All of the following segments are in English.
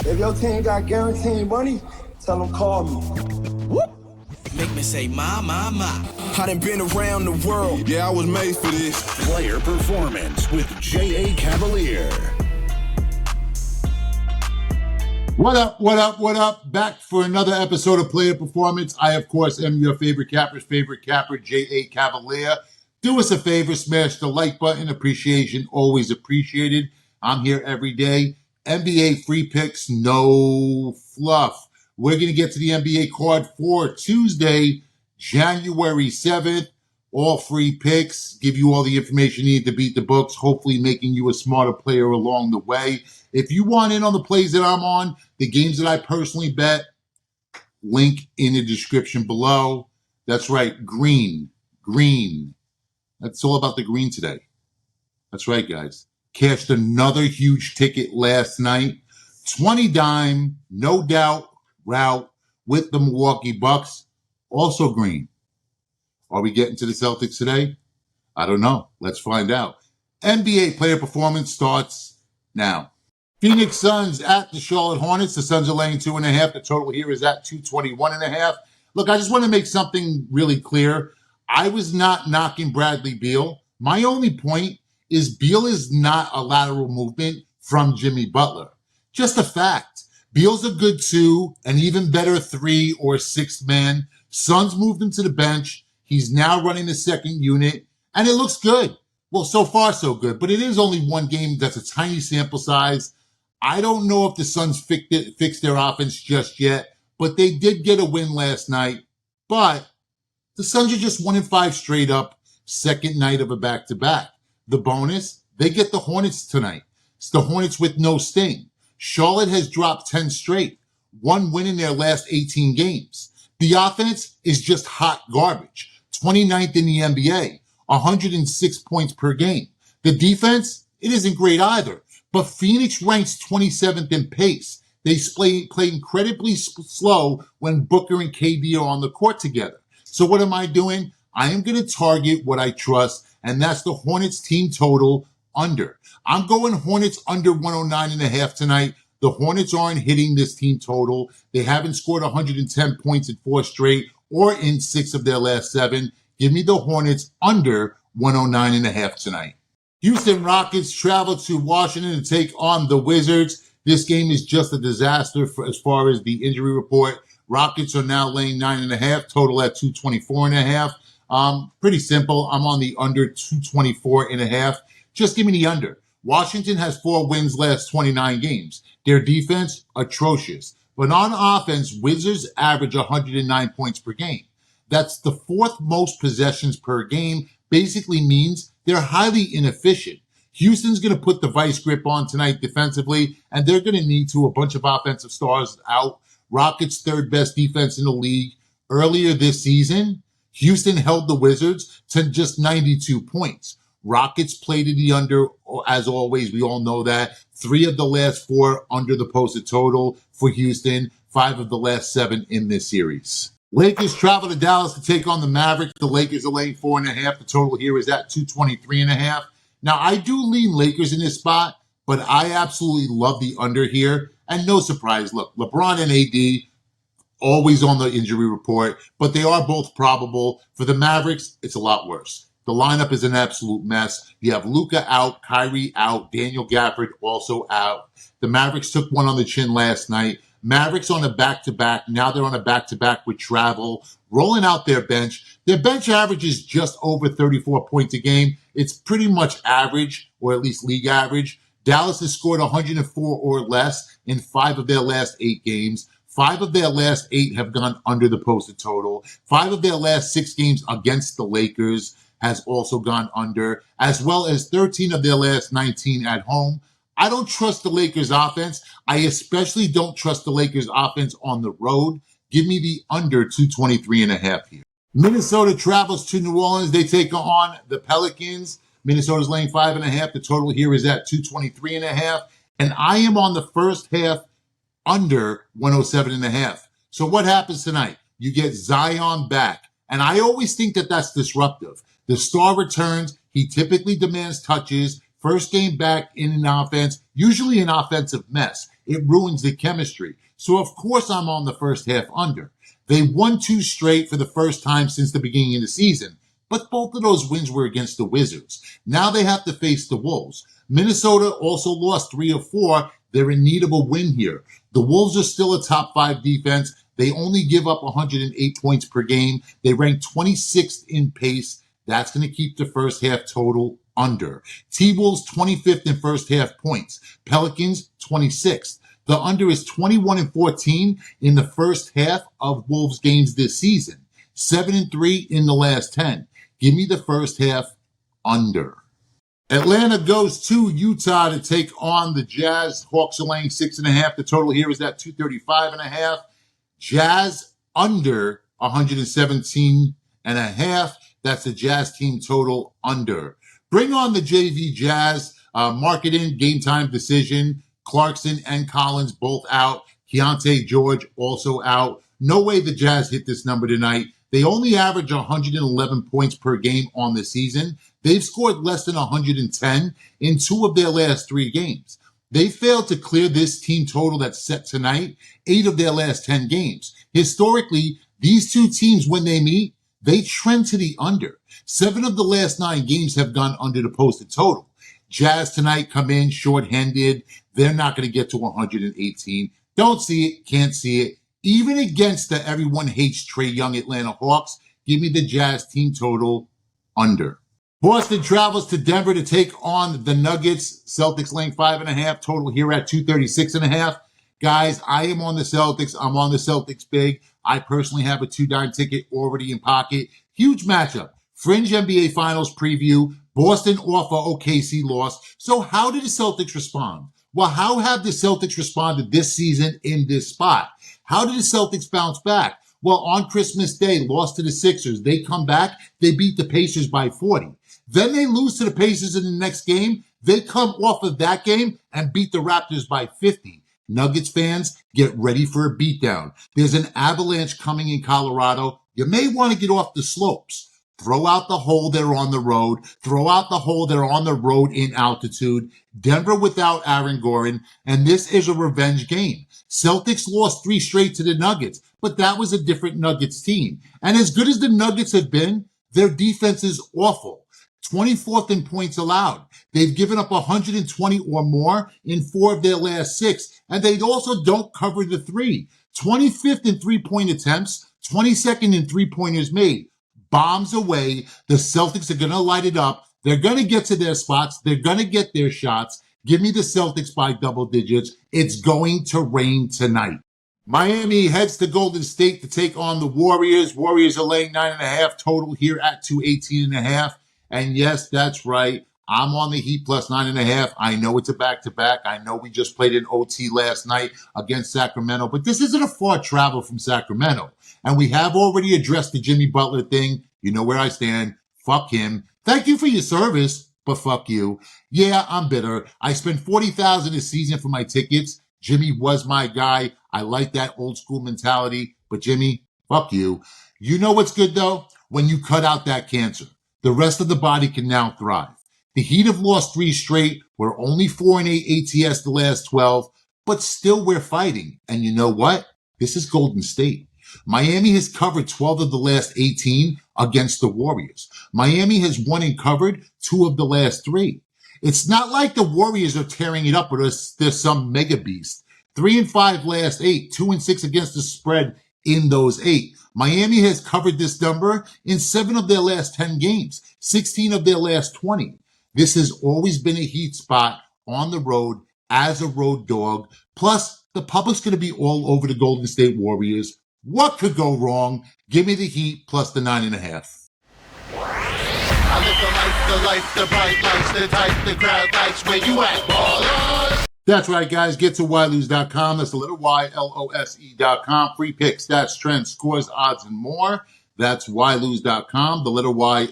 If your team got guaranteed money, tell them call me. Whoop. Make me say, my. I done been around the world. Yeah, I was made for this. Player Performance with J.A. Cavalier. What up? Back for another episode of Player Performance. I, of course, am your favorite capper's favorite capper, J.A. Cavalier. Do us a favor, smash the like button. Appreciation, always appreciated. I'm here every day. NBA free picks, no fluff. We're going to get to the NBA card for Tuesday, January 7th. All free picks, give you all the information you need to beat the books, hopefully making you a smarter player along the way. If you want in on the plays that I'm on, the games that I personally bet, link in the description below. That's right, green. That's all about the green today. That's right, guys. Cashed another huge ticket last night. 20 dime, no doubt, route with the Milwaukee Bucks. Also green. Are we getting to the Celtics today? I don't know. Let's find out. NBA player performance starts now. Phoenix Suns at the Charlotte Hornets. The Suns are laying 2.5. The total here is at 221.5. Look, I just want to make something really clear. I was not knocking Bradley Beal. My only point is Beal is not a lateral movement from Jimmy Butler. Just a fact. Beal's a good 2, an even better 3 or 6 man. Suns moved him to the bench. He's now running the second unit, and it looks good. Well, so far, so good. But it is only one game. That's a tiny sample size. I don't know if the Suns fixed their offense just yet, but they did get a win last night. But the Suns are just 1-5 straight up, second night of a back-to-back. The bonus, they get the Hornets tonight. It's the Hornets with no sting. Charlotte has dropped 10 straight, 1 win in their last 18 games. The offense is just hot garbage, 29th in the NBA, 106 points per game. The defense, it isn't great either, but Phoenix ranks 27th in pace. They play incredibly slow when Booker and KD are on the court together. So what am I doing? I am going to target what I trust, and that's the Hornets team total under. I'm going Hornets under 109.5 tonight. The Hornets aren't hitting this team total. They haven't scored 110 points in 4 straight or in 6 of their last 7. Give me the Hornets under 109.5 tonight. Houston Rockets travel to Washington to take on the Wizards. This game is just a disaster as far as the injury report. Rockets are now laying 9.5, total at 224.5. Pretty simple. I'm on the under 224.5. Just give me the under. Washington has 4 wins last 29 games. Their defense, atrocious. But on offense, Wizards average 109 points per game. That's the 4th most possessions per game. Basically means they're highly inefficient. Houston's going to put the vice grip on tonight defensively, and they're going to need to. A bunch of offensive stars out. Rockets' 3rd best defense in the league. Earlier this season, Houston held the Wizards to just 92 points. Rockets played to the under, as always. We all know that. 3 of the last 4 under the posted total for Houston. 5 of the last 7 in this series. Lakers travel to Dallas to take on the Mavericks. The Lakers are laying 4.5. The total here is at 223.5. Now, I do lean Lakers in this spot, but I absolutely love the under here. And no surprise, look, LeBron and AD, always on the injury report, but they are both probable. For the Mavericks, it's a lot worse. The lineup is an absolute mess. You have Luka out, Kyrie out, Daniel Gafford also out. The Mavericks took one on the chin last night. Mavericks on a back-to-back. Now they're on a back-to-back with travel, rolling out their bench. Their bench average is just over 34 points a game. It's pretty much average, or at least league average. Dallas has scored 104 or less in 5 of their last 8 games. 5 of their last 8 have gone under the posted total. 5 of their last 6 games against the Lakers has also gone under, as well as 13 of their last 19 at home. I don't trust the Lakers offense. I especially don't trust the Lakers offense on the road. Give me the under 223.5 here. Minnesota travels to New Orleans. They take on the Pelicans. Minnesota's laying 5.5. The total here is at 223.5. And I am on the first half under 107.5. So what happens tonight? You get Zion back. And I always think that that's disruptive. The star returns. He typically demands touches. First game back in an offense, usually an offensive mess. it ruins the chemistry. So of course I'm on the first half under. They won 2 straight for the first time since the beginning of the season, but both of those wins were against the Wizards. Now they have to face the Wolves. Minnesota also lost 3 of 4. They're in need of a win here. The Wolves are still a top 5 defense. They only give up 108 points per game. They rank 26th in pace. That's going to keep the first half total under. T-Wolves 25th in first half points. Pelicans 26th. The under is 21-14 in the first half of Wolves games this season. 7-3 in the last 10. Give me the first half under. Atlanta goes to Utah to take on the Jazz. Hawks are laying 6.5. The total here is at 235.5. Jazz under 117.5. That's the Jazz team total under. Bring on the JV Jazz. Marketing, game time decision. Clarkson and Collins both out. Keontae George also out. No way the Jazz hit this number tonight. They only average 111 points per game on the season. They've scored less than 110 in 2 of their last 3 games. They failed to clear this team total that's set tonight 8 of their last 10 games. Historically, these 2 teams, when they meet, they trend to the under. 7 of the last 9 games have gone under the posted total. Jazz tonight come in shorthanded. They're not going to get to 118. Don't see it, can't see it. Even against the everyone hates Trae Young Atlanta Hawks, give me the Jazz team total under. Boston travels to Denver to take on the Nuggets. Celtics laying 5.5. Total here at 236.5. Guys, I am on the Celtics. I'm on the Celtics big. I personally have a $2 ticket already in pocket. Huge matchup. Fringe NBA Finals preview. Boston off a OKC loss. So how did the Celtics respond? Well, how have the Celtics responded this season in this spot? How did the Celtics bounce back? Well, on Christmas Day, lost to the Sixers. They come back. They beat the Pacers by 40. Then they lose to the Pacers in the next game. They come off of that game and beat the Raptors by 50. Nuggets fans, get ready for a beatdown. There's an avalanche coming in Colorado. You may want to get off the slopes. Throw out the hole there on the road. Throw out the hole there on the road in altitude. Denver without Aaron Gordon. And this is a revenge game. Celtics lost 3 straight to the Nuggets, but that was a different Nuggets team. And as good as the Nuggets have been, their defense is awful. 24th in points allowed. They've given up 120 or more in 4 of their last 6. And they also don't cover the 3. 25th in 3-point attempts. 22nd in 3-pointers made. Bombs away. The Celtics are going to light it up. They're going to get to their spots. They're going to get their shots. Give me the Celtics by double digits. It's going to rain tonight. Miami heads to Golden State to take on the Warriors. Warriors are laying 9.5 total here at 218.5. And yes, that's right. I'm on the Heat plus 9.5. I know it's a back-to-back. I know we just played an OT last night against Sacramento, but this isn't a far travel from Sacramento. And we have already addressed the Jimmy Butler thing. You know where I stand. Fuck him. Thank you for your service, but fuck you. Yeah, I'm bitter. I spent $40,000 this season for my tickets. Jimmy was my guy. I like that old school mentality, but Jimmy, fuck you. You know what's good though? When you cut out that cancer. The rest of the body can now thrive. The Heat have lost 3 straight. We're only 4-8 ATS the last 12, but still we're fighting. And you know what? This is Golden State. Miami has covered 12 of the last 18 against the Warriors. Miami has won and covered 2 of the last 3. It's not like the Warriors are tearing it up or there's some mega beast. 3-5 last 8, 2-6 against the spread in those 8. Miami has covered this number in 7 of their last 10 games, 16 of their last 20. This has always been a Heat spot on the road as a road dog. Plus, the public's going to be all over the Golden State Warriors. What could go wrong? Give me the Heat plus the 9.5. I live the life, the bright lights, the type, the crowd likes. Where you at, ballers? That's right, guys. Get to YLose.com. That's the letter YLOSE.com. Free picks, stats, trends, scores, odds, and more. That's YLose.com, the letter YLOSE.com.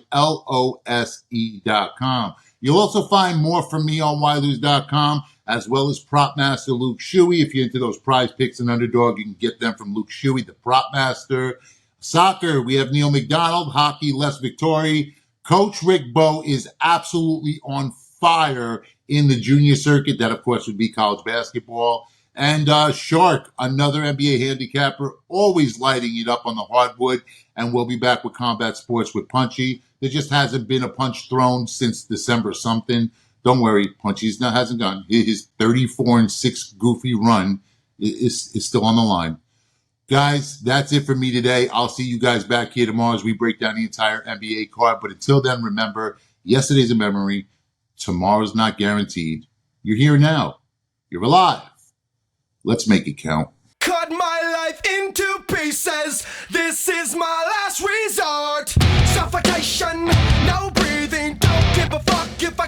You'll also find more from me on YLose.com, as well as Prop Master Luke Shuey. If you're into those prize picks and underdog, you can get them from Luke Shuey, the Prop Master. Soccer, we have Neil McDonald. Hockey, Les Victori. Coach Rick Bowe is absolutely on fire in the junior circuit. That, of course, would be college basketball. And Shark, another NBA handicapper, always lighting it up on the hardwood. And we'll be back with Combat Sports with Punchy. There just hasn't been a punch thrown since December something. Don't worry, Punchy's now hasn't gone. His 34-6 goofy run is still on the line. Guys, that's it for me today. I'll see you guys back here tomorrow as we break down the entire NBA card. But until then, remember, yesterday's a memory. Tomorrow's not guaranteed. You're here now. You're alive. Let's make it count. Cut my life into pieces. This is my last resort. Suffocation, no breathing. Don't give a fuck if I